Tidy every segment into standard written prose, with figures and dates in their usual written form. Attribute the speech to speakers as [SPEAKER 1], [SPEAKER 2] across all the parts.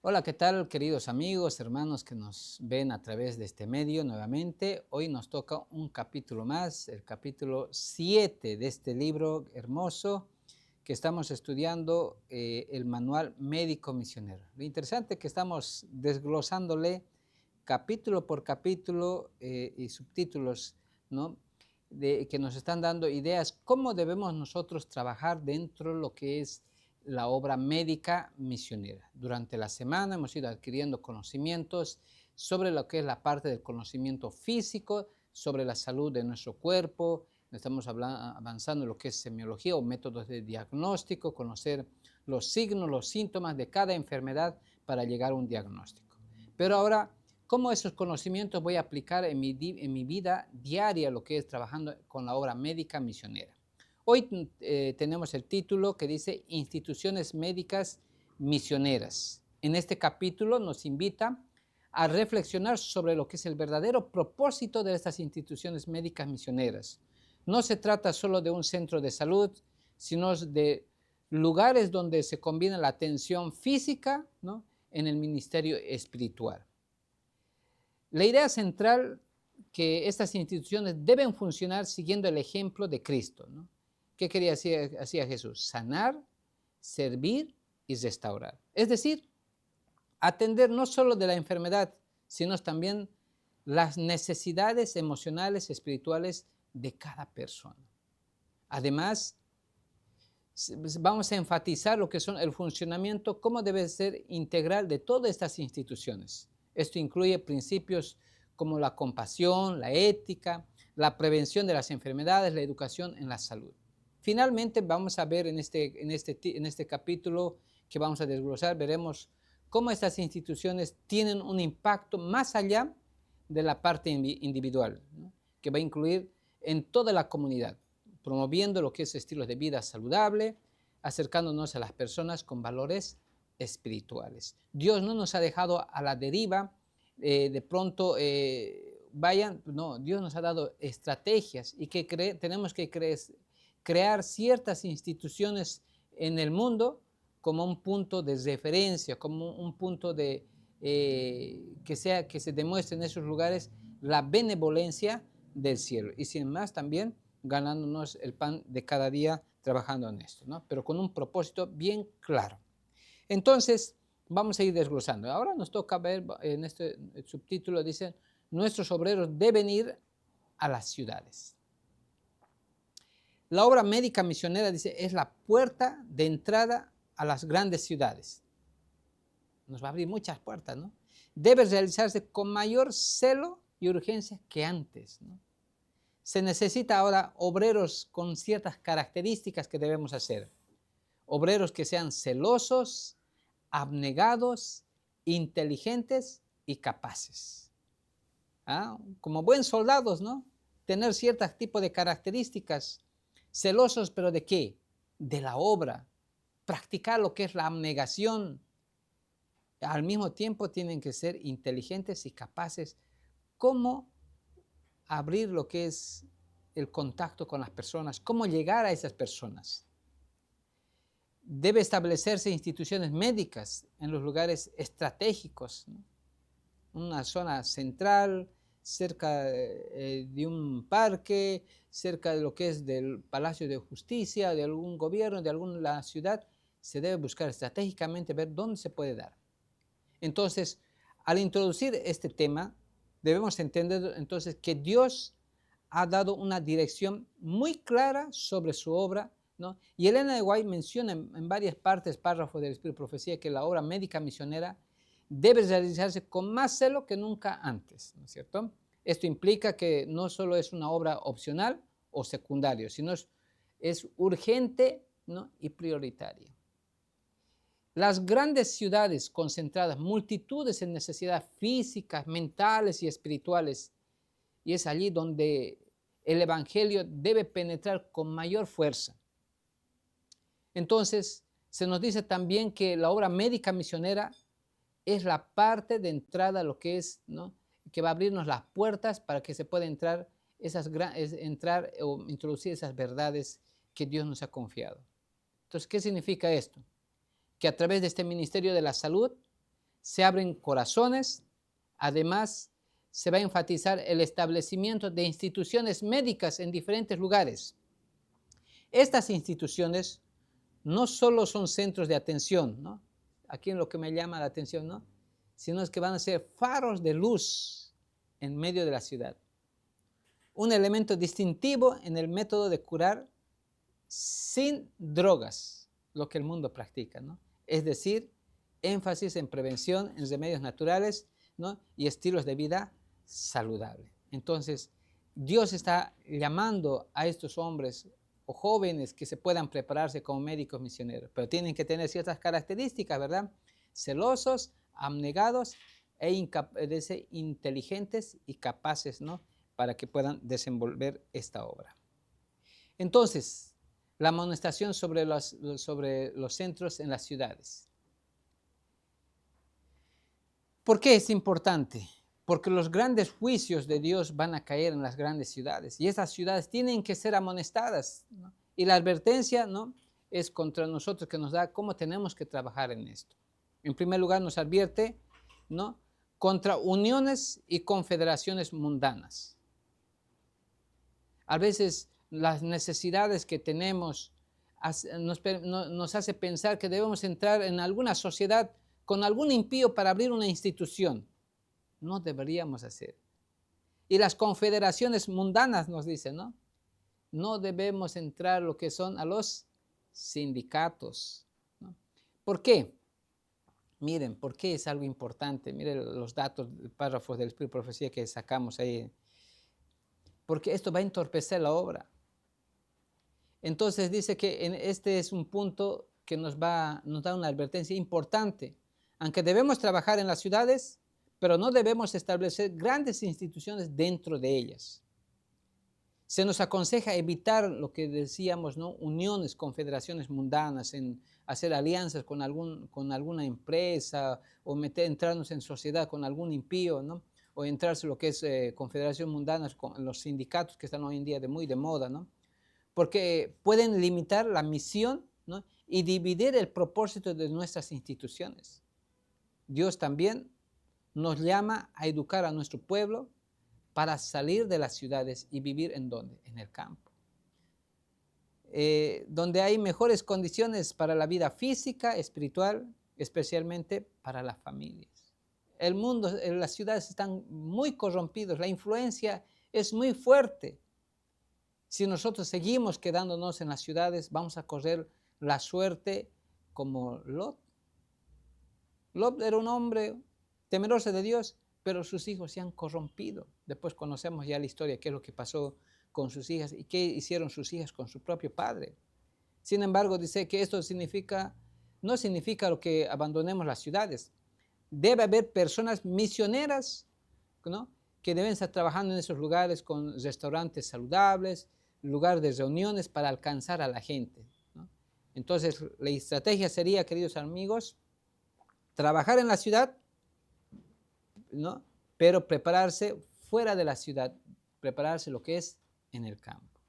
[SPEAKER 1] Hola, ¿qué tal, queridos amigos, hermanos que nos ven a través de este medio nuevamente? Hoy nos toca un capítulo más, el capítulo 7 de este libro hermoso que estamos estudiando, el Manual Médico Misionero. Lo interesante es que estamos desglosándole capítulo por capítulo y subtítulos, ¿no? Que nos están dando ideas cómo debemos nosotros trabajar dentro de lo que es la obra médica misionera. Durante la semana hemos ido adquiriendo conocimientos sobre lo que es la parte del conocimiento físico, sobre la salud de nuestro cuerpo. Estamos avanzando en lo que es semiología o métodos de diagnóstico, conocer los signos, los síntomas de cada enfermedad para llegar a un diagnóstico. Pero ahora, ¿cómo esos conocimientos voy a aplicar en mi vida diaria, lo que es trabajando con la obra médica misionera? Hoy tenemos el título que dice Instituciones Médicas Misioneras. En este capítulo nos invita a reflexionar sobre lo que es el verdadero propósito de estas instituciones médicas misioneras. No se trata solo de un centro de salud, sino de lugares donde se combina la atención física, ¿no?, en el ministerio espiritual. La idea central que estas instituciones deben funcionar siguiendo el ejemplo de Cristo, ¿no? ¿Qué quería hacía Jesús? Sanar, servir y restaurar. Es decir, atender no solo de la enfermedad, sino también las necesidades emocionales, espirituales de cada persona. Además, vamos a enfatizar lo que son el funcionamiento, cómo debe ser integral de todas estas instituciones. Esto incluye principios como la compasión, la ética, la prevención de las enfermedades, la educación en la salud. Finalmente, vamos a ver en este capítulo que vamos a desglosar, veremos cómo estas instituciones tienen un impacto más allá de la parte individual, ¿no?, que va a incluir en toda la comunidad, promoviendo lo que es estilos de vida saludable, acercándonos a las personas con valores espirituales. Dios no nos ha dejado a la deriva, de pronto no, Dios nos ha dado estrategias y que tenemos que crear ciertas instituciones en el mundo como un punto de referencia, como un punto de que se demuestre en esos lugares la benevolencia del cielo. Y sin más también ganándonos el pan de cada día trabajando en esto, ¿no?, pero con un propósito bien claro. Entonces, vamos a ir desglosando. Ahora nos toca ver en este subtítulo, dice, nuestros obreros deben ir a las ciudades. La obra médica misionera, dice, es la puerta de entrada a las grandes ciudades. Nos va a abrir muchas puertas, ¿no? Debe realizarse con mayor celo y urgencia que antes, ¿no? Se necesita ahora obreros con ciertas características que debemos hacer. Obreros que sean celosos, abnegados, inteligentes y capaces. ¿Ah? Como buen soldados, ¿no? Tener ciertos tipos de características. Celosos, ¿pero de qué? De la obra. Practicar lo que es la abnegación. Al mismo tiempo tienen que ser inteligentes y capaces. ¿Cómo abrir lo que es el contacto con las personas? ¿Cómo llegar a esas personas? Debe establecerse instituciones médicas en los lugares estratégicos, ¿no? Una zona central, cerca de un parque, cerca de lo que es del Palacio de Justicia, de algún gobierno, de alguna ciudad. Se debe buscar estratégicamente, ver dónde se puede dar. Entonces, al introducir este tema, debemos entender entonces que Dios ha dado una dirección muy clara sobre su obra, ¿no? Y Elena de White menciona en varias partes, párrafos del Espíritu de Profecía, que la obra médica misionera debe realizarse con más celo que nunca antes, ¿no es cierto? Esto implica que no solo es una obra opcional o secundaria, sino es urgente, ¿no?, y prioritaria. Las grandes ciudades concentradas, multitudes en necesidades físicas, mentales y espirituales, y es allí donde el Evangelio debe penetrar con mayor fuerza. Entonces, se nos dice también que la obra médica misionera es la parte de entrada a lo que es, ¿no?, que va a abrirnos las puertas para que se pueda entrar o introducir esas verdades que Dios nos ha confiado. Entonces, ¿qué significa esto? Que a través de este ministerio de la salud se abren corazones. Además, se va a enfatizar el establecimiento de instituciones médicas en diferentes lugares. Estas instituciones no solo son centros de atención, ¿no? Aquí en lo que me llama la atención, ¿no? Sino es que van a ser faros de luz en medio de la ciudad. Un elemento distintivo en el método de curar sin drogas, lo que el mundo practica, ¿no? Es decir, énfasis en prevención, en remedios naturales, ¿no? Y estilos de vida saludable. Entonces, Dios está llamando a estos hombres o jóvenes que se puedan prepararse como médicos misioneros, pero tienen que tener ciertas características, ¿verdad? Celosos, abnegados e inteligentes y capaces, ¿no? Para que puedan desenvolver esta obra. Entonces, la amonestación sobre los centros en las ciudades. ¿Por qué es importante? Porque los grandes juicios de Dios van a caer en las grandes ciudades y esas ciudades tienen que ser amonestadas, ¿no? Y la advertencia, ¿no?, es contra nosotros, que nos da cómo tenemos que trabajar en esto. En primer lugar, nos advierte, ¿no?, contra uniones y confederaciones mundanas. A veces las necesidades que tenemos nos hace pensar que debemos entrar en alguna sociedad con algún impío para abrir una institución. No deberíamos hacer. Y las confederaciones mundanas nos dicen, ¿no? No debemos entrar lo que son a los sindicatos, ¿no? ¿Por qué? Miren, ¿por qué es algo importante? Miren los datos, párrafos del Espíritu de Profecía que sacamos ahí. Porque esto va a entorpecer la obra. Entonces dice que este es un punto que nos da una advertencia importante. Aunque debemos trabajar en las ciudades, pero no debemos establecer grandes instituciones dentro de ellas. Se nos aconseja evitar lo que decíamos, ¿no?, uniones, confederaciones mundanas, en hacer alianzas con alguna empresa o entrarnos en sociedad con algún impío, ¿no?, o entrarse en lo que es confederación mundanas con los sindicatos que están hoy en día muy de moda, ¿no?, porque pueden limitar la misión, ¿no?, y dividir el propósito de nuestras instituciones. Dios también nos llama a educar a nuestro pueblo para salir de las ciudades y vivir ¿en dónde? En el campo. Donde hay mejores condiciones para la vida física, espiritual, especialmente para las familias. El mundo, las ciudades están muy corrompidas, la influencia es muy fuerte. Si nosotros seguimos quedándonos en las ciudades, vamos a correr la suerte como Lot. Lot era un hombre temeroso de Dios, pero sus hijos se han corrompido. Después conocemos ya la historia, qué es lo que pasó con sus hijas y qué hicieron sus hijas con su propio padre. Sin embargo, dice que esto no significa lo que abandonemos las ciudades. Debe haber personas misioneras, ¿no?, que deben estar trabajando en esos lugares con restaurantes saludables, lugares de reuniones para alcanzar a la gente, ¿no? Entonces, la estrategia sería, queridos amigos, trabajar en la ciudad, ¿no?, pero prepararse fuera de la ciudad, prepararse lo que es en el campo.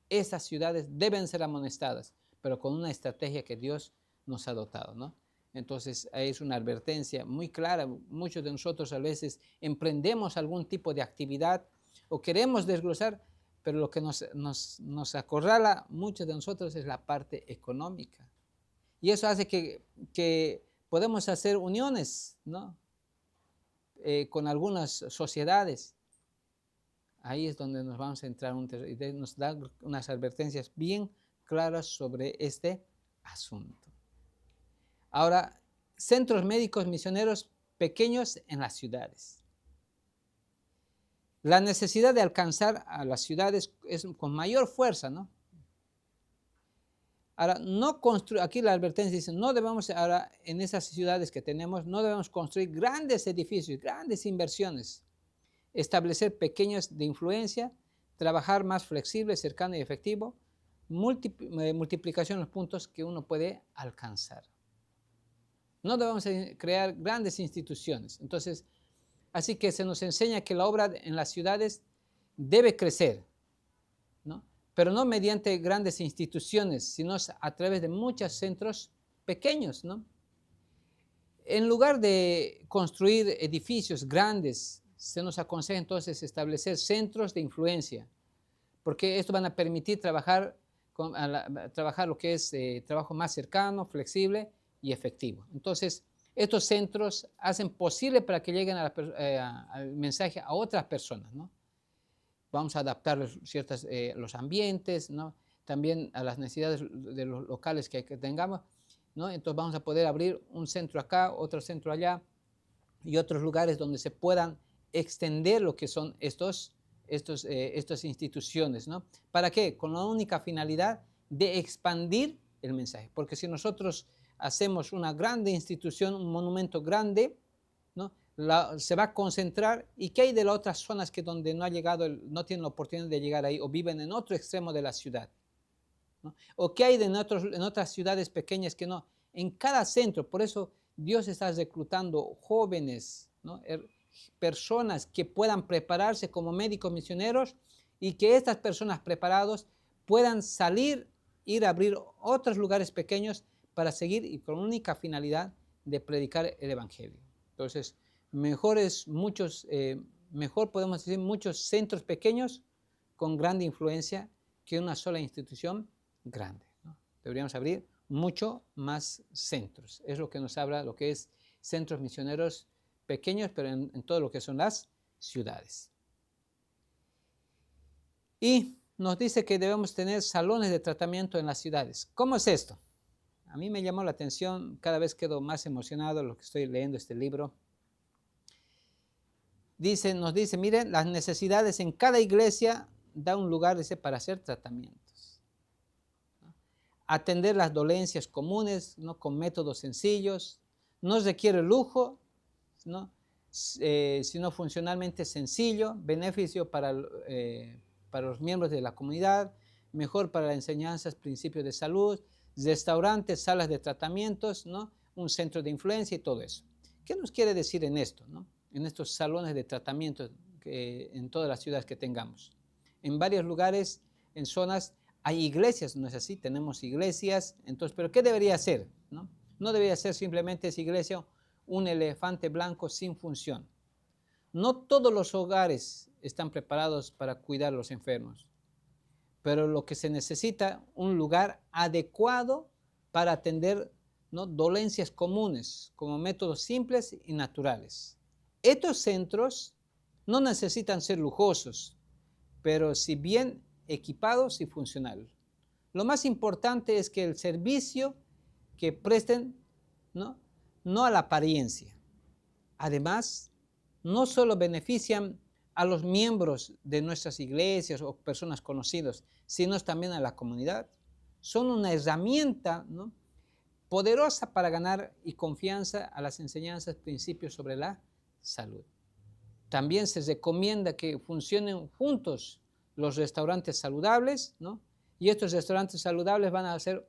[SPEAKER 1] Esas ciudades deben ser amonestadas, pero con una estrategia que Dios nos ha dotado, ¿no? Entonces, es una advertencia muy clara. Muchos de nosotros a veces emprendemos algún tipo de actividad o queremos desglosar, pero lo que nos acorrala muchos de nosotros es la parte económica. Y eso hace que podemos hacer uniones, ¿no?, con algunas sociedades. Ahí es donde nos vamos a entrar, y nos da unas advertencias bien claras sobre este asunto. Ahora, centros médicos misioneros pequeños en las ciudades. La necesidad de alcanzar a las ciudades es con mayor fuerza, ¿no? Ahora, aquí la advertencia dice, no debemos ahora en esas ciudades que tenemos, no debemos construir grandes edificios, grandes inversiones, establecer pequeños de influencia, trabajar más flexible, cercano y efectivo, multiplicación de los puntos que uno puede alcanzar. No debemos crear grandes instituciones. Entonces, así que se nos enseña que la obra en las ciudades debe crecer, ¿no?, pero no mediante grandes instituciones, sino a través de muchos centros pequeños, ¿no? En lugar de construir edificios grandes, se nos aconseja entonces establecer centros de influencia, porque esto van a permitir trabajar, trabajar lo que es trabajo más cercano, flexible y efectivo. Entonces, estos centros hacen posible para que lleguen al mensaje a otras personas, ¿no? Vamos a adaptar los ambientes, ¿no? También a las necesidades de los locales que tengamos, ¿no? Entonces vamos a poder abrir un centro acá, otro centro allá y otros lugares donde se puedan extender lo que son estas instituciones, ¿no? ¿Para qué? Con la única finalidad de expandir el mensaje. Porque si nosotros hacemos una grande institución, un monumento grande, ¿no? Se va a concentrar. ¿Y qué hay de las otras zonas que donde no ha llegado, no tienen la oportunidad de llegar ahí o viven en otro extremo de la ciudad? ¿No? ¿O qué hay en otras ciudades pequeñas que no? En cada centro, por eso Dios está reclutando jóvenes, ¿no? Personas que puedan prepararse como médicos misioneros y que estas personas preparados puedan salir, ir a abrir otros lugares pequeños para seguir y con única finalidad de predicar el Evangelio. Entonces, mejor podemos decir muchos centros pequeños con grande influencia que una sola institución grande, ¿no? Deberíamos abrir mucho más centros. Es lo que nos habla lo que es centros misioneros pequeños, pero en todo lo que son las ciudades. Y nos dice que debemos tener salones de tratamiento en las ciudades. ¿Cómo es esto? A mí me llamó la atención, cada vez quedo más emocionado lo que estoy leyendo este libro. Nos dice, miren, las necesidades en cada iglesia da un lugar, dice, para hacer tratamientos. Atender las dolencias comunes, ¿no? Con métodos sencillos. No requiere lujo, ¿no? Sino funcionalmente sencillo, beneficio para los miembros de la comunidad, mejor para las enseñanzas, principios de salud, restaurantes, salas de tratamientos, ¿no? Un centro de influencia y todo eso. ¿Qué nos quiere decir en esto, ¿no? En estos salones de tratamiento en todas las ciudades que tengamos? En varios lugares, en zonas, hay iglesias, ¿no es así? Tenemos iglesias, entonces, ¿pero qué debería ser, no? No debería ser simplemente esa iglesia un elefante blanco sin función. No todos los hogares están preparados para cuidar a los enfermos, pero lo que se necesita, un lugar adecuado para atender, ¿no? Dolencias comunes, como métodos simples y naturales. Estos centros no necesitan ser lujosos, pero sí bien equipados y funcionales. Lo más importante es que el servicio que presten, no a la apariencia. Además, no solo benefician a los miembros de nuestras iglesias o personas conocidas, sino también a la comunidad. Son una herramienta, ¿no? Poderosa para ganar y confianza a las enseñanzas, principios sobre la salud. También se recomienda que funcionen juntos los restaurantes saludables, ¿no? Y estos restaurantes saludables van a ser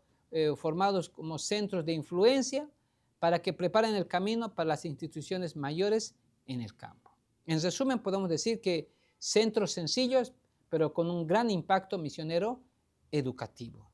[SPEAKER 1] formados como centros de influencia para que preparen el camino para las instituciones mayores en el campo. En resumen, podemos decir que centros sencillos, pero con un gran impacto misionero educativo.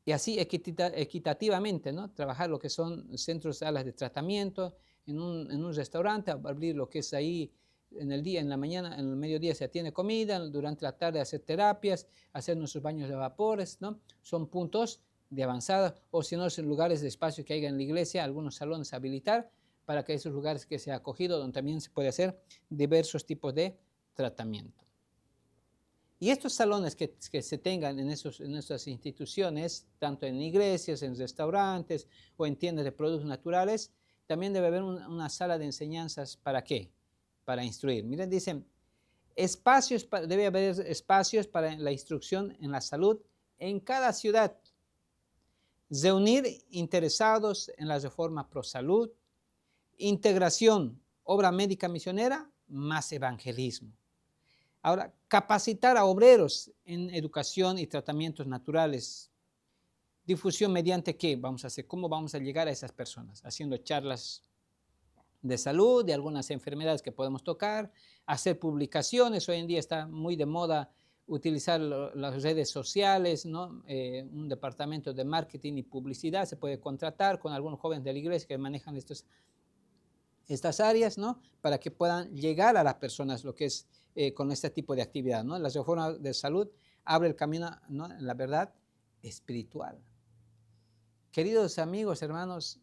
[SPEAKER 1] Y así equitativamente, ¿no? Trabajar lo que son centros, salas de tratamiento, en un restaurante, abrir lo que es ahí en el día, en la mañana, en el mediodía se atiende comida, durante la tarde hacer terapias, hacer nuestros baños de vapores, ¿no? Son puntos de avanzada, o si no, en lugares de espacio que haya en la iglesia, algunos salones habilitar para que esos lugares que sea acogido, donde también se puede hacer diversos tipos de tratamiento. Y estos salones que se tengan en esas instituciones, tanto en iglesias, en restaurantes o en tiendas de productos naturales, también debe haber una sala de enseñanzas. ¿Para qué? Para instruir. Miren, dicen, debe haber espacios para la instrucción en la salud en cada ciudad. Reunir interesados en la reforma pro salud, integración, obra médica misionera, más evangelismo. Ahora, capacitar a obreros en educación y tratamientos naturales. Difusión mediante qué vamos a hacer, cómo vamos a llegar a esas personas, haciendo charlas de salud, de algunas enfermedades que podemos tocar, hacer publicaciones. Hoy en día está muy de moda utilizar las redes sociales, ¿no? Un departamento de marketing y publicidad se puede contratar con algunos jóvenes de la iglesia que manejan estas áreas, ¿no? Para que puedan llegar a las personas, lo que es con este tipo de actividad, ¿no? La reforma de salud abre el camino, ¿no? La verdad espiritual. Queridos amigos, hermanos,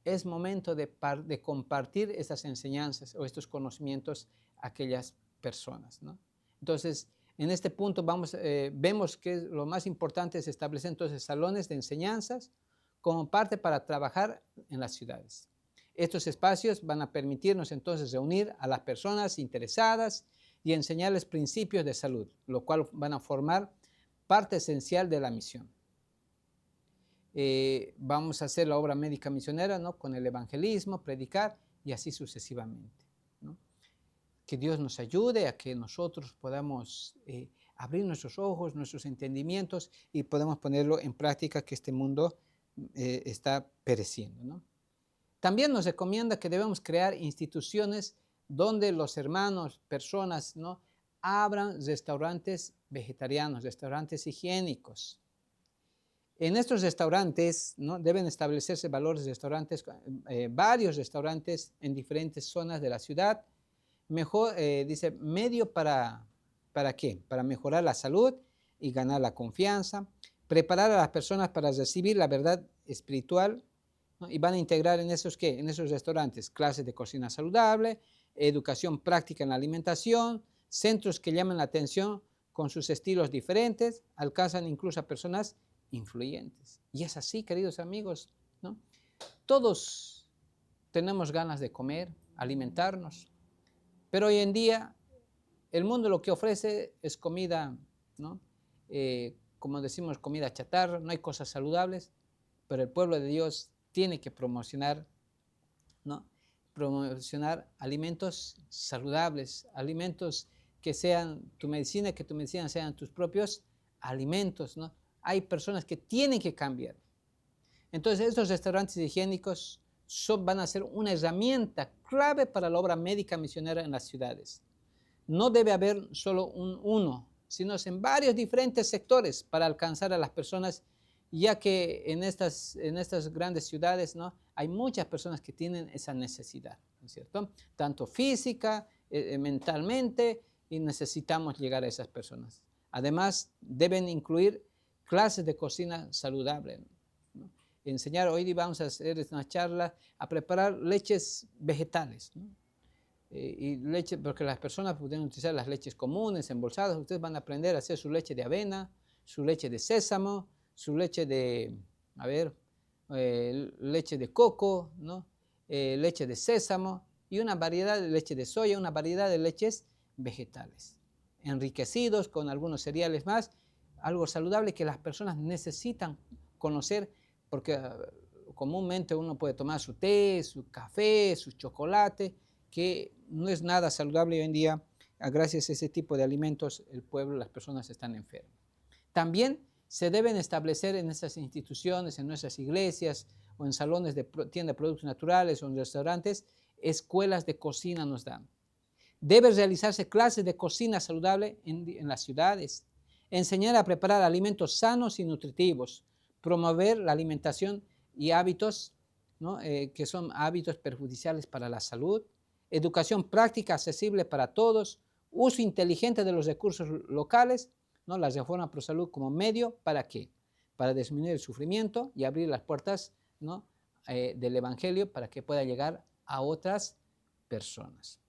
[SPEAKER 1] es momento de compartir estas enseñanzas o estos conocimientos a aquellas personas, ¿no? Entonces, en este punto vemos que lo más importante es establecer entonces salones de enseñanzas como parte para trabajar en las ciudades. Estos espacios van a permitirnos entonces reunir a las personas interesadas y enseñarles principios de salud, lo cual van a formar parte esencial de la misión. Vamos a hacer la obra médica misionera, ¿no? Con el evangelismo, predicar y así sucesivamente, ¿no? Que Dios nos ayude a que nosotros podamos abrir nuestros ojos, nuestros entendimientos y podamos ponerlo en práctica, que este mundo está pereciendo, ¿no? También nos recomienda que debemos crear instituciones donde los hermanos, personas, ¿no? Abran restaurantes vegetarianos, restaurantes higiénicos. En estos restaurantes, ¿no? Deben establecerse valores de restaurantes, varios restaurantes en diferentes zonas de la ciudad. Mejor, dice, medio ¿para qué? Para mejorar la salud y ganar la confianza, preparar a las personas para recibir la verdad espiritual, ¿no? Y van a integrar en esos, ¿qué? En esos restaurantes clases de cocina saludable, educación práctica en la alimentación, centros que llaman la atención con sus estilos diferentes, alcanzan incluso a personas influyentes. Y es así, queridos amigos, ¿no? Todos tenemos ganas de comer, alimentarnos, pero hoy en día el mundo lo que ofrece es comida, ¿no? Como decimos, comida chatarra, no hay cosas saludables, pero el pueblo de Dios tiene que promocionar, ¿no? Promocionar alimentos saludables, alimentos que sean tu medicina, que tu medicina sean tus propios alimentos, ¿no? Hay personas que tienen que cambiar. Entonces, estos restaurantes higiénicos van a ser una herramienta clave para la obra médica misionera en las ciudades. No debe haber solo uno, sino en varios diferentes sectores para alcanzar a las personas, ya que en estas grandes ciudades, ¿no? Hay muchas personas que tienen esa necesidad, ¿no es cierto? Tanto física, mentalmente, y necesitamos llegar a esas personas. Además, deben incluir clases de cocina saludable, ¿no? Enseñar, hoy vamos a hacer una charla a preparar leches vegetales, ¿no? Y leche, porque las personas pueden utilizar las leches comunes, embolsadas. Ustedes van a aprender a hacer su leche de avena, su leche de sésamo, su leche de, leche de coco, ¿no? Leche de sésamo y una variedad de leche de soya, una variedad de leches vegetales, enriquecidos con algunos cereales más, algo saludable que las personas necesitan conocer, porque comúnmente uno puede tomar su té, su café, su chocolate, que no es nada saludable hoy en día. Gracias a ese tipo de alimentos, el pueblo, las personas están enfermas. También se deben establecer en esas instituciones, en nuestras iglesias o en salones de tienda de productos naturales o en restaurantes, escuelas de cocina nos dan. Debe realizarse clases de cocina saludable en las ciudades, enseñar a preparar alimentos sanos y nutritivos, promover la alimentación y hábitos, ¿no? Que son hábitos perjudiciales para la salud, educación práctica accesible para todos, uso inteligente de los recursos locales, ¿no? La reforma pro salud como medio, ¿para qué? Para disminuir el sufrimiento y abrir las puertas, ¿no? Del evangelio para que pueda llegar a otras personas.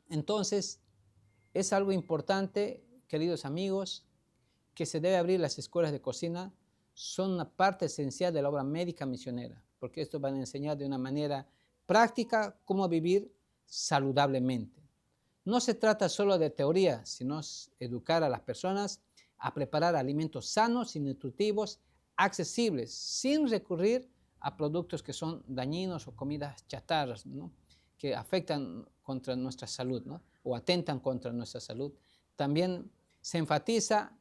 [SPEAKER 1] Entonces, es algo importante, queridos amigos, que se debe abrir las escuelas de cocina. Son una parte esencial de la obra médica misionera, porque esto van a enseñar de una manera práctica cómo vivir saludablemente. No se trata solo de teoría, sino educar a las personas a preparar alimentos sanos y nutritivos, accesibles, sin recurrir a productos que son dañinos o comidas chatarras, ¿no? Que afectan contra nuestra salud, ¿no? O atentan contra nuestra salud. También se enfatiza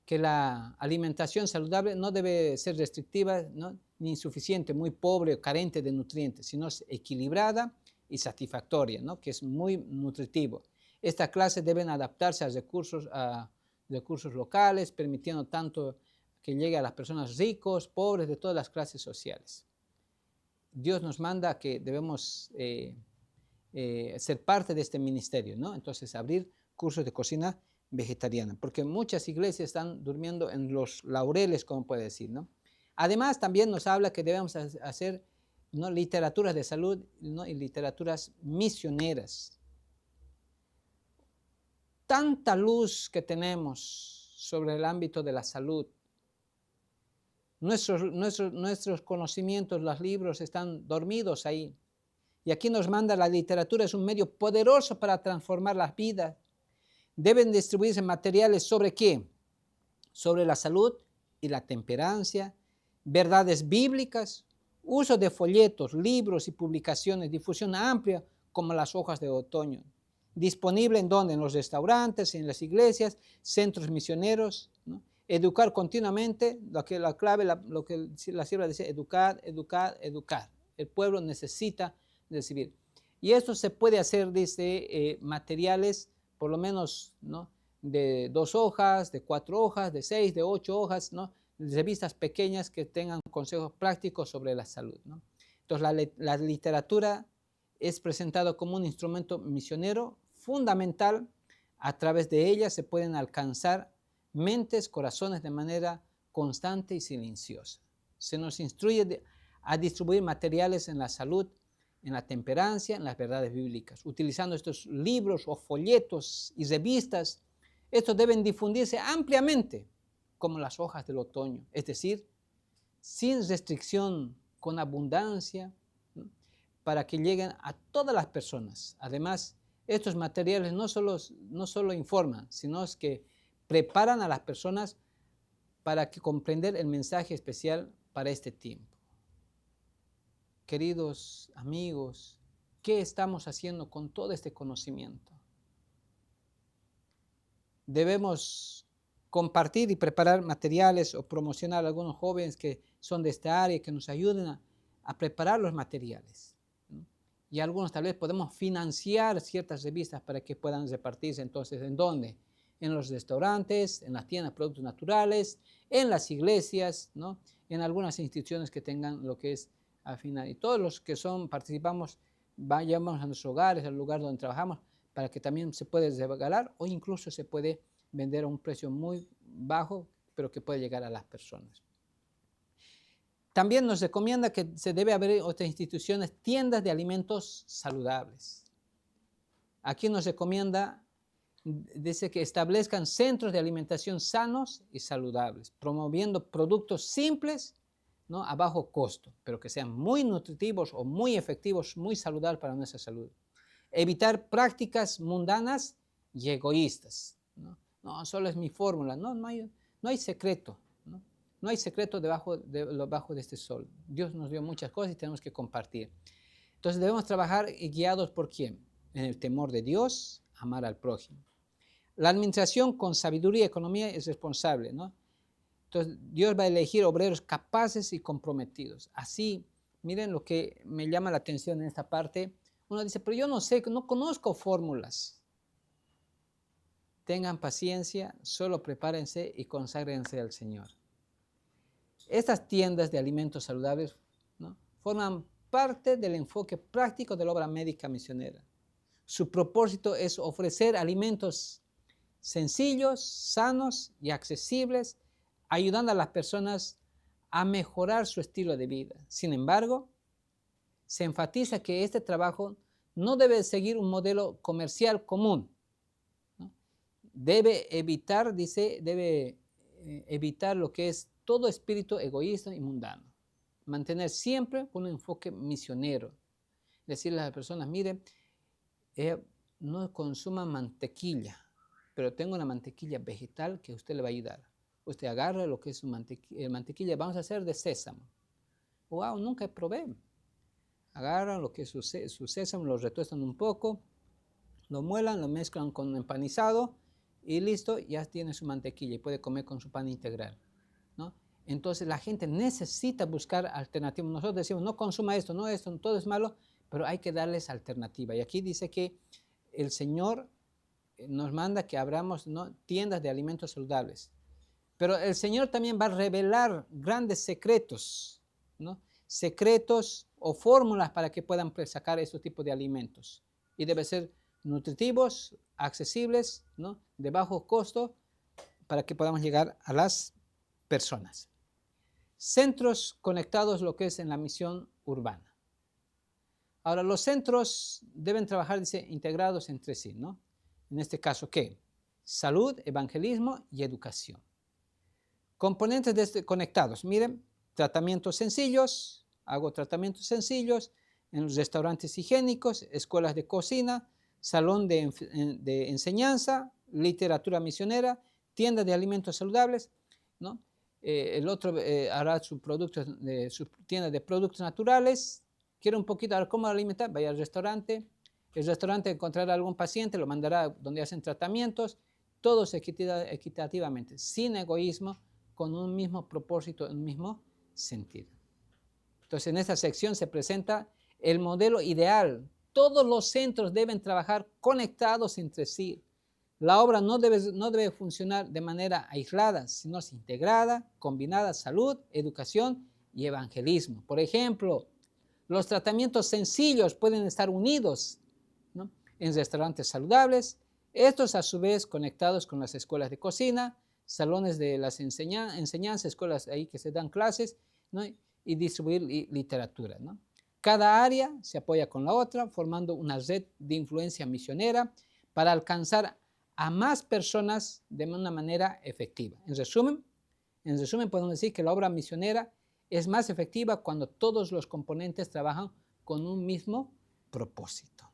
[SPEAKER 1] que la alimentación saludable no debe ser restrictiva, ¿no? Ni insuficiente, muy pobre o carente de nutrientes, sino equilibrada y satisfactoria, ¿no? Que es muy nutritivo. Estas clases deben adaptarse a recursos recursos locales, permitiendo tanto que llegue a las personas ricos, pobres, de todas las clases sociales. Dios nos manda que debemos ser parte de este ministerio, ¿no? Entonces, abrir cursos de cocina vegetariana, porque muchas iglesias están durmiendo en los laureles, como puede decir, ¿no? Además, también nos habla que debemos hacer, ¿no?, literaturas de salud, ¿no?, y literaturas misioneras. Tanta luz que tenemos sobre el ámbito de la salud. Nuestros conocimientos, los libros están dormidos ahí. Y aquí nos manda la literatura, es un medio poderoso para transformar las vidas. Deben distribuirse materiales sobre qué? Sobre la salud y la temperancia, verdades bíblicas, uso de folletos, libros y publicaciones, difusión amplia como las hojas de otoño. Disponible en donde, en los restaurantes, en las iglesias, centros misioneros, ¿no? Educar continuamente, la clave, lo que la sierva dice, educar, educar, educar. El pueblo necesita recibir. Y esto se puede hacer desde materiales, por lo menos, ¿no?, de 2 hojas, de 4 hojas, de 6, de 8 hojas, ¿no?, revistas pequeñas que tengan consejos prácticos sobre la salud, ¿no? Entonces, la literatura es presentado como un instrumento misionero fundamental. A través de ella se pueden alcanzar mentes, corazones de manera constante y silenciosa. Se nos instruye a distribuir materiales en la salud, en la temperancia, en las verdades bíblicas, utilizando estos libros o folletos y revistas. Estos deben difundirse ampliamente, como las hojas del otoño, es decir, sin restricción, con abundancia, ¿no?, para que lleguen a todas las personas. Además, estos materiales no solo informan, sino es que preparan a las personas para que comprender el mensaje especial para este tiempo. Queridos amigos, ¿qué estamos haciendo con todo este conocimiento? Debemos compartir y preparar materiales o promocionar a algunos jóvenes que son de esta área, que nos ayuden a preparar los materiales, ¿no? Y algunos tal vez podemos financiar ciertas revistas para que puedan repartirse. Entonces, ¿en dónde? En los restaurantes, en las tiendas de productos naturales, en las iglesias, ¿no?, en algunas instituciones que tengan lo que es al final. Y todos los que participamos, vayamos a nuestros hogares, al lugar donde trabajamos, para que también se puede regalar o incluso se puede vender a un precio muy bajo, pero que puede llegar a las personas. También nos recomienda que se debe haber otras instituciones, tiendas de alimentos saludables. Aquí nos recomienda, dice que establezcan centros de alimentación sanos y saludables, promoviendo productos simples, ¿no?, a bajo costo, pero que sean muy nutritivos o muy efectivos, muy saludables para nuestra salud. Evitar prácticas mundanas y egoístas, ¿no? No, solo es mi fórmula. No hay secreto, ¿no? No hay secreto debajo de este sol. Dios nos dio muchas cosas y tenemos que compartir. Entonces debemos trabajar guiados por ¿quién? En el temor de Dios, amar al prójimo. La administración con sabiduría y economía es responsable, ¿no? Entonces Dios va a elegir obreros capaces y comprometidos. Así, miren lo que me llama la atención en esta parte. Uno dice, pero yo no sé, no conozco fórmulas. Tengan paciencia, solo prepárense y conságrense al Señor. Estas tiendas de alimentos saludables, ¿no?, forman parte del enfoque práctico de la obra médica misionera. Su propósito es ofrecer alimentos sencillos, sanos y accesibles, ayudando a las personas a mejorar su estilo de vida. Sin embargo, se enfatiza que este trabajo no debe seguir un modelo comercial común, ¿no? Debe evitar lo que es todo espíritu egoísta y mundano. Mantener siempre un enfoque misionero. Decirle a las personas, mire, no consuma mantequilla, pero tengo una mantequilla vegetal que a usted le va a ayudar. Usted agarra lo que es su mantequilla, vamos a hacer de sésamo. Wow, nunca probé. Agarran lo que es su sésamo, lo retuestan un poco, lo muelan, lo mezclan con empanizado y listo, ya tiene su mantequilla y puede comer con su pan integral, ¿no? Entonces la gente necesita buscar alternativas. Nosotros decimos, no consuma esto, no esto, todo es malo, pero hay que darles alternativa. Y aquí dice que el Señor nos manda que abramos, ¿no?, tiendas de alimentos saludables. Pero el Señor también va a revelar grandes secretos, ¿no?, secretos o fórmulas para que puedan sacar estos tipos de alimentos. Y debe ser nutritivos, accesibles, ¿no?, de bajo costo, para que podamos llegar a las personas. Centros conectados, lo que es en la misión urbana. Ahora, los centros deben trabajar, dice, integrados entre sí, ¿no? En este caso, ¿qué? Salud, evangelismo y educación. Componentes conectados, miren, tratamientos sencillos, hago tratamientos sencillos en los restaurantes higiénicos, escuelas de cocina, salón de enseñanza, literatura misionera, tienda de alimentos saludables, ¿no? El otro hará su tienda de productos naturales. Quiere un poquito, a ver cómo alimentar, vaya al restaurante. El restaurante encontrará algún paciente, lo mandará donde hacen tratamientos, todos equitativamente, sin egoísmo, con un mismo propósito, un mismo sentido. Entonces, en esta sección se presenta el modelo ideal. Todos los centros deben trabajar conectados entre sí. La obra no debe funcionar de manera aislada, sino integrada, combinada, salud, educación y evangelismo. Por ejemplo, los tratamientos sencillos pueden estar unidos, ¿no?, en restaurantes saludables, estos a su vez conectados con las escuelas de cocina, salones de las enseñanzas, escuelas ahí que se dan clases, ¿no?, y distribuir literatura, ¿no? Cada área se apoya con la otra, formando una red de influencia misionera para alcanzar a más personas de una manera efectiva. En resumen, podemos decir que la obra misionera es más efectiva cuando todos los componentes trabajan con un mismo propósito.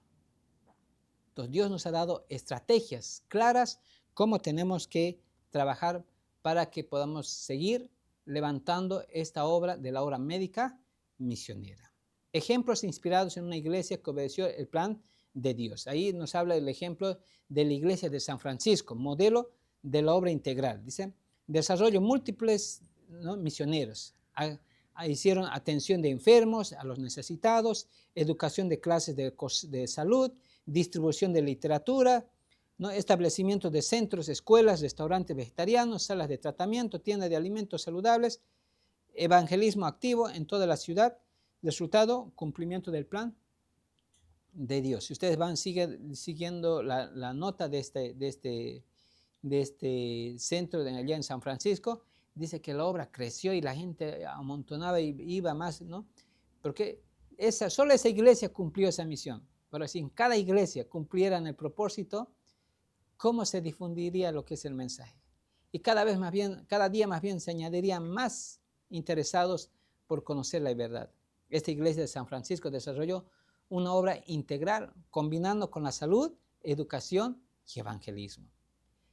[SPEAKER 1] Entonces, Dios nos ha dado estrategias claras cómo tenemos que trabajar para que podamos seguir levantando esta obra de la obra médica misionera. Ejemplos inspirados en una iglesia que obedeció el plan de Dios. Ahí nos habla el ejemplo de la iglesia de San Francisco, modelo de la obra integral. Dice, desarrollo múltiples, ¿no?, misioneros. Hicieron atención de enfermos, a los necesitados, educación de clases de salud, distribución de literatura, ¿no?, establecimiento de centros, escuelas, restaurantes vegetarianos, salas de tratamiento, tiendas de alimentos saludables, evangelismo activo en toda la ciudad. Resultado, cumplimiento del plan de Dios. Si ustedes van siguiendo la nota de este centro allá en San Francisco, dice que la obra creció y la gente amontonaba y iba más, ¿no? Porque solo esa iglesia cumplió esa misión. Pero si en cada iglesia cumplieran el propósito, ¿cómo se difundiría lo que es el mensaje? Y cada día más bien se añadirían más interesados por conocer la verdad. Esta iglesia de San Francisco desarrolló una obra integral, combinando con la salud, educación y evangelismo.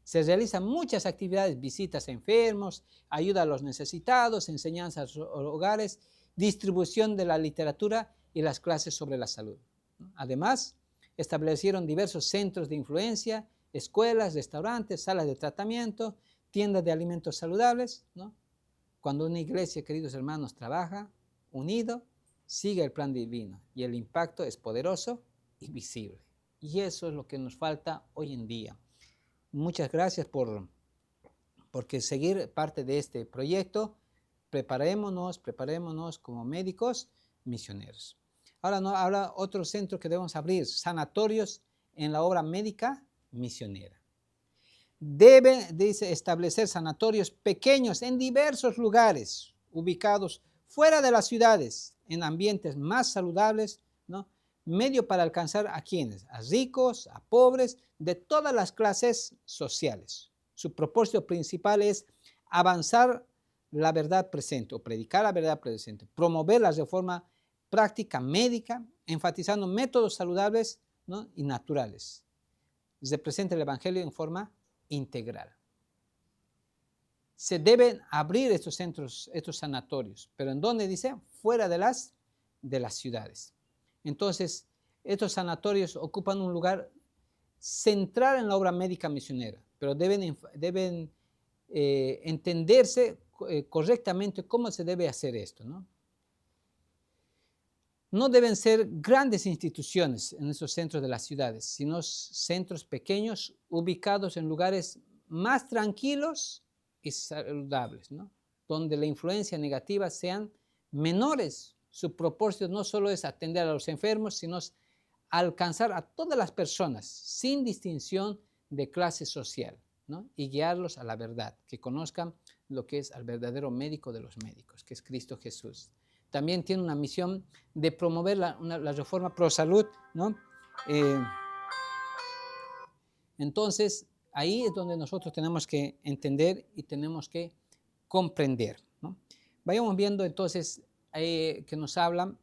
[SPEAKER 1] Se realizan muchas actividades, visitas a enfermos, ayuda a los necesitados, enseñanzas a hogares, distribución de la literatura y las clases sobre la salud. Además, establecieron diversos centros de influencia, escuelas, restaurantes, salas de tratamiento, tiendas de alimentos saludables, ¿no? Cuando una iglesia, queridos hermanos, trabaja unido, sigue el plan divino y el impacto es poderoso y visible. Y eso es lo que nos falta hoy en día. Muchas gracias por seguir parte de este proyecto. Preparémonos como médicos misioneros. Ahora otro centro que debemos abrir, sanatorios en la obra médica misionera. Dice, establecer sanatorios pequeños en diversos lugares, ubicados fuera de las ciudades, en ambientes más saludables, ¿no? Medio para alcanzar a quienes, a ricos, a pobres, de todas las clases sociales. Su propósito principal es avanzar la verdad presente o predicar la verdad presente, promover la reforma práctica médica, enfatizando métodos saludables, ¿no?, y naturales. Representa el evangelio en forma integral. Se deben abrir estos centros, estos sanatorios, pero ¿en dónde dice? Fuera de las ciudades. Entonces, estos sanatorios ocupan un lugar central en la obra médica misionera, pero deben entenderse correctamente cómo se debe hacer esto, ¿no? No deben ser grandes instituciones en esos centros de las ciudades, sino centros pequeños ubicados en lugares más tranquilos y saludables, ¿no? Donde la influencia negativa sean menores. Su propósito no solo es atender a los enfermos, sino alcanzar a todas las personas sin distinción de clase social, ¿no? Y guiarlos a la verdad, que conozcan lo que es el verdadero médico de los médicos, que es Cristo Jesús. También tiene una misión de promover la reforma pro salud, ¿no? Eh, entonces, ahí es donde nosotros tenemos que entender y tenemos que comprender, ¿no? Vayamos viendo entonces que nos hablan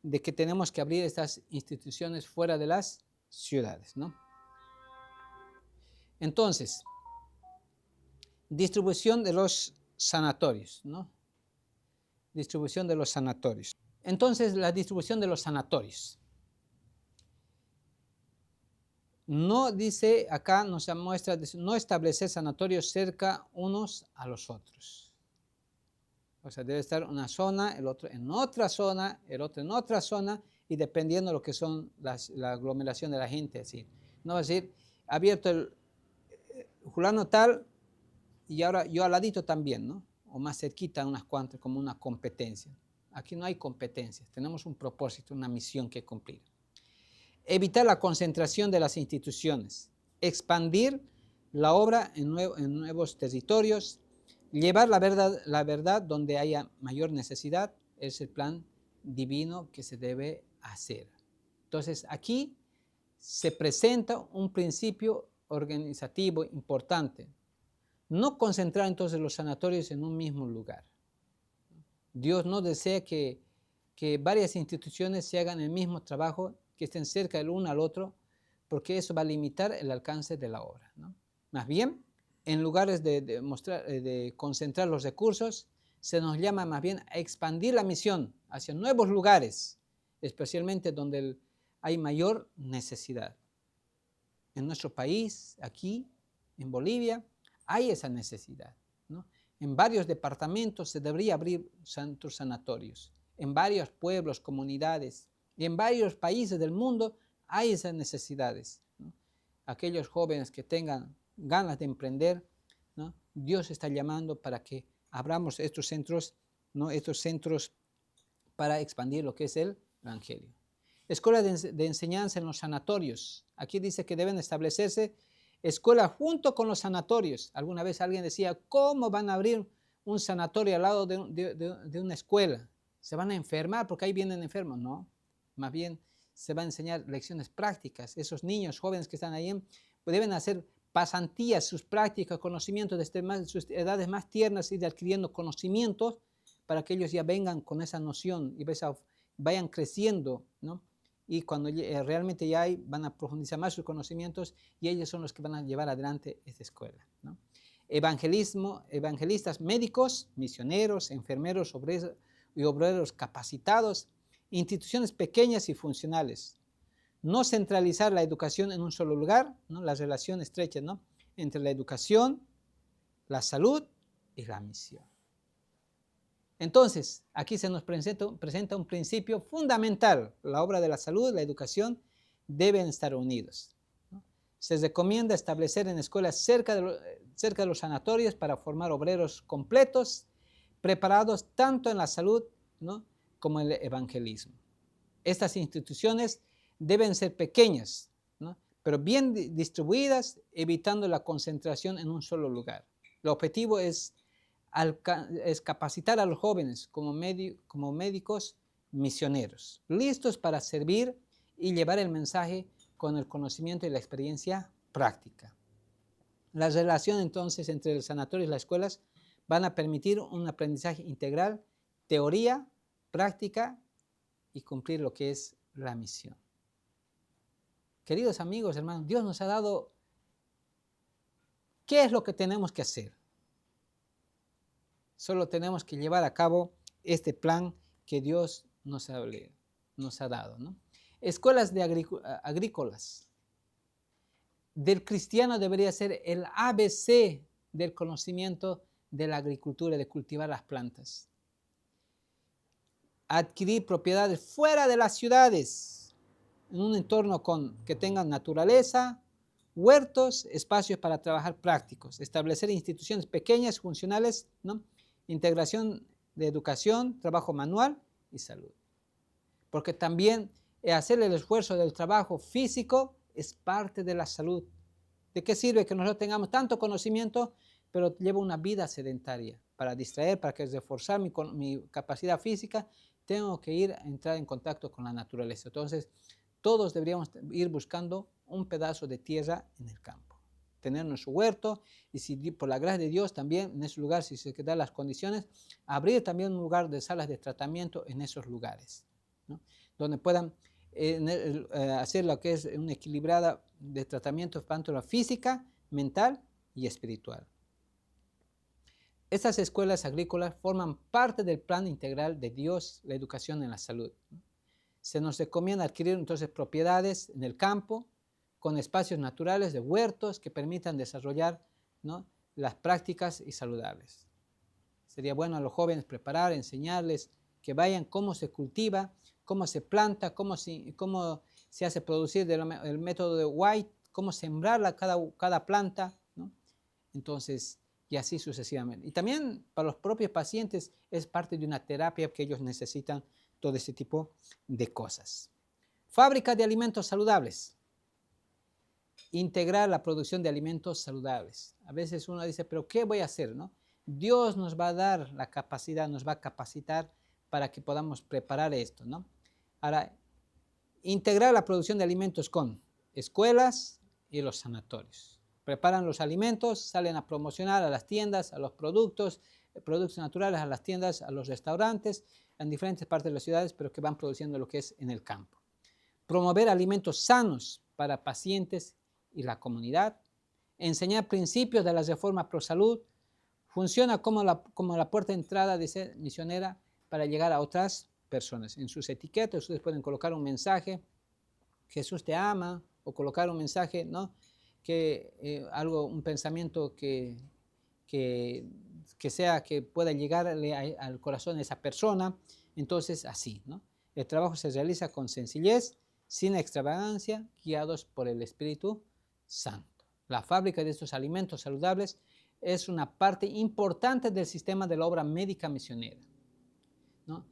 [SPEAKER 1] de que tenemos que abrir estas instituciones fuera de las ciudades, ¿no? Entonces, distribución de los sanatorios, ¿no? Distribución de los sanatorios. Entonces, la distribución de los sanatorios. No dice, acá nos muestra, no establecer sanatorios cerca unos a los otros. O sea, debe estar una zona, el otro en otra zona, el otro en otra zona, y dependiendo de lo que son la aglomeración de la gente, así. No va a decir, abierto el fulano tal, y ahora yo al ladito también, ¿no? O más cerquita, unas cuantas, como una competencia. Aquí no hay competencias, tenemos un propósito, una misión que cumplir. Evitar la concentración de las instituciones, expandir la obra en nuevos territorios, llevar la verdad donde haya mayor necesidad, es el plan divino que se debe hacer. Entonces, aquí se presenta un principio organizativo importante. No concentrar entonces los sanatorios en un mismo lugar. Dios no desea que varias instituciones se hagan el mismo trabajo, que estén cerca el uno al otro, porque eso va a limitar el alcance de la obra, ¿no? Más bien, en lugares de concentrar los recursos, se nos llama más bien a expandir la misión hacia nuevos lugares, especialmente donde hay mayor necesidad. En nuestro país, aquí, en Bolivia, hay esa necesidad, ¿no? En varios departamentos se debería abrir centros sanatorios. En varios pueblos, comunidades y en varios países del mundo hay esas necesidades, ¿no? Aquellos jóvenes que tengan ganas de emprender, ¿no? Dios está llamando para que abramos estos centros, ¿no? Estos centros para expandir lo que es el Evangelio. Escuela de enseñanza en los sanatorios. Aquí dice que deben establecerse escuelas junto con los sanatorios. Alguna vez alguien decía, ¿cómo van a abrir un sanatorio al lado de una escuela? ¿Se van a enfermar porque ahí vienen enfermos? No, más bien se van a enseñar lecciones prácticas. Esos niños jóvenes que están ahí pues deben hacer pasantías, sus prácticas, conocimientos desde sus edades más tiernas, ir adquiriendo conocimientos para que ellos ya vengan con esa noción y vayan creciendo, ¿no? Y cuando realmente ya van a profundizar más sus conocimientos y ellos son los que van a llevar adelante esta escuela, ¿no? Evangelistas médicos, misioneros, enfermeros, obreros capacitados, instituciones pequeñas y funcionales. No centralizar la educación en un solo lugar, ¿no? Las relaciones estrechas, ¿no? Entre la educación, la salud y la misión. Entonces, aquí se nos presenta un principio fundamental. La obra de la salud, la educación, deben estar unidos, ¿no? Se recomienda establecer en escuelas cerca de los sanatorios para formar obreros completos, preparados tanto en la salud, ¿no? como en el evangelismo. Estas instituciones deben ser pequeñas, ¿no? pero bien distribuidas, evitando la concentración en un solo lugar. El objetivo es capacitar a los jóvenes como médicos misioneros, listos para servir y llevar el mensaje con el conocimiento y la experiencia práctica. La relación entonces entre el sanatorio y las escuelas van a permitir un aprendizaje integral, teoría, práctica y cumplir lo que es la misión. Queridos amigos, hermanos, Dios nos ha dado qué es lo que tenemos que hacer. Solo tenemos que llevar a cabo este plan que Dios nos ha dado, ¿no? Escuelas agrícolas. Del cristiano debería ser el ABC del conocimiento de la agricultura, de cultivar las plantas. adquirir propiedades fuera de las ciudades, en un entorno que tengan naturaleza, huertos, espacios para trabajar prácticos, establecer instituciones pequeñas, funcionales, ¿no? Integración de educación, trabajo manual y salud. Porque también hacer el esfuerzo del trabajo físico es parte de la salud. ¿De qué sirve que nosotros tengamos tanto conocimiento, pero llevo una vida sedentaria? Para distraer, para reforzar mi capacidad física, tengo que entrar en contacto con la naturaleza. Entonces, todos deberíamos ir buscando un pedazo de tierra en el campo, tener nuestro huerto, y si por la gracia de Dios también en ese lugar, si se dan las condiciones, abrir también un lugar de salas de tratamiento en esos lugares, ¿no? Donde puedan hacer lo que es una equilibrada de tratamiento tanto la física, mental y espiritual. Estas escuelas agrícolas forman parte del plan integral de Dios, la educación en la salud. Se nos recomienda adquirir entonces propiedades en el campo, con espacios naturales de huertos que permitan desarrollar, ¿no?, las prácticas y saludables. Sería bueno a los jóvenes preparar, enseñarles que vayan cómo se cultiva, cómo se planta, cómo se hace producir el método de White, cómo sembrar cada planta, ¿no? Entonces, y así sucesivamente. Y también para los propios pacientes es parte de una terapia que ellos necesitan todo ese tipo de cosas. Fábrica de alimentos saludables. Integrar la producción de alimentos saludables. A veces uno dice, pero ¿qué voy a hacer, no? Dios nos va a dar la capacidad, nos va a capacitar para que podamos preparar esto, ¿no? Ahora, integrar la producción de alimentos con escuelas y los sanatorios. Preparan los alimentos, salen a promocionar a las tiendas, a los productos naturales, a las tiendas, a los restaurantes, en diferentes partes de las ciudades, pero que van produciendo lo que es en el campo. Promover alimentos sanos para pacientes y la comunidad. Enseñar principios de la reforma pro salud. Funciona como la puerta de entrada de ser misionera para llegar a otras personas. En sus etiquetas ustedes pueden colocar un mensaje, Jesús te ama, o colocar un mensaje, ¿no?, un pensamiento que pueda llegarle al corazón de esa persona. Entonces, así, ¿no? El trabajo se realiza con sencillez, sin extravagancia, guiados por el Espíritu Santo. La fábrica de estos alimentos saludables es una parte importante del sistema de la obra médica misionera, ¿no?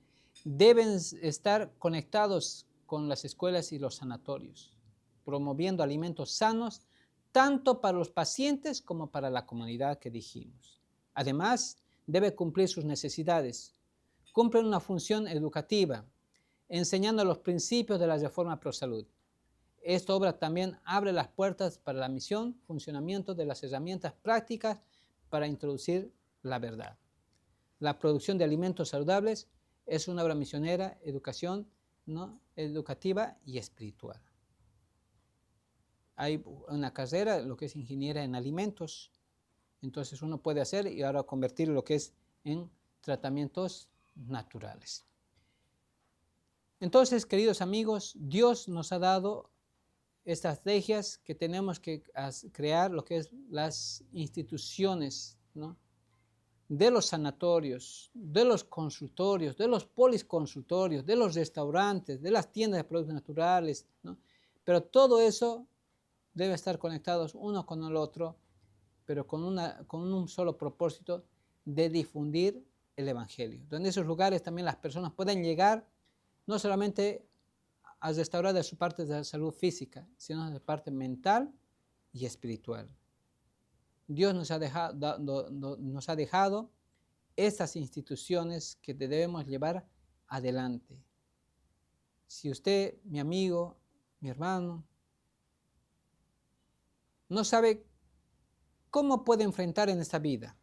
[SPEAKER 1] Deben estar conectados con las escuelas y los sanatorios, promoviendo alimentos sanos tanto para los pacientes como para la comunidad que dijimos. Además, debe cumplir sus necesidades. Cumplen una función educativa, enseñando los principios de la reforma pro salud. Esta obra también abre las puertas para la misión, funcionamiento de las herramientas prácticas para introducir la verdad. La producción de alimentos saludables es una obra misionera, educación, ¿no?, educativa y espiritual. Hay una carrera, lo que es ingeniera en alimentos, entonces uno puede hacer y ahora convertir lo que es en tratamientos naturales. Entonces, queridos amigos, Dios nos ha dado estas estrategias que tenemos que crear, lo que es las instituciones, ¿no?, de los sanatorios, de los consultorios, de los polisconsultorios, de los restaurantes, de las tiendas de productos naturales, ¿no? Pero todo eso debe estar conectados uno con el otro, pero con un solo propósito de difundir el Evangelio. Donde en esos lugares también las personas pueden llegar no solamente a restaurar de su parte de la salud física, sino de parte mental y espiritual. Dios nos ha dejado estas instituciones que debemos llevar adelante. Si usted, mi amigo, mi hermano, no sabe cómo puede enfrentar en esta vida,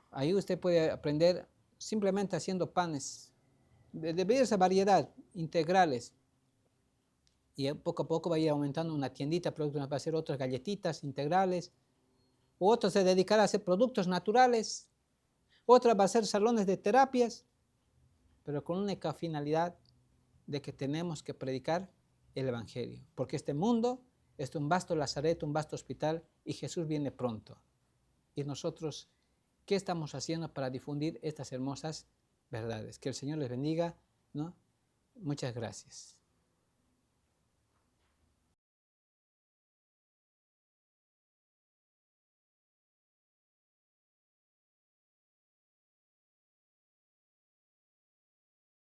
[SPEAKER 1] ahí usted puede aprender simplemente haciendo panes de diversa variedad, integrales, y poco a poco va a ir aumentando una tiendita, va a hacer otras galletitas integrales, u otros se dedicará a hacer productos naturales, otra va a hacer salones de terapias, pero con una única finalidad de que tenemos que predicar el Evangelio, porque este mundo es un vasto lazareto, un vasto hospital, y Jesús viene pronto. Y nosotros, ¿qué estamos haciendo para difundir estas hermosas verdades. Que el Señor les bendiga, ¿no? Muchas gracias.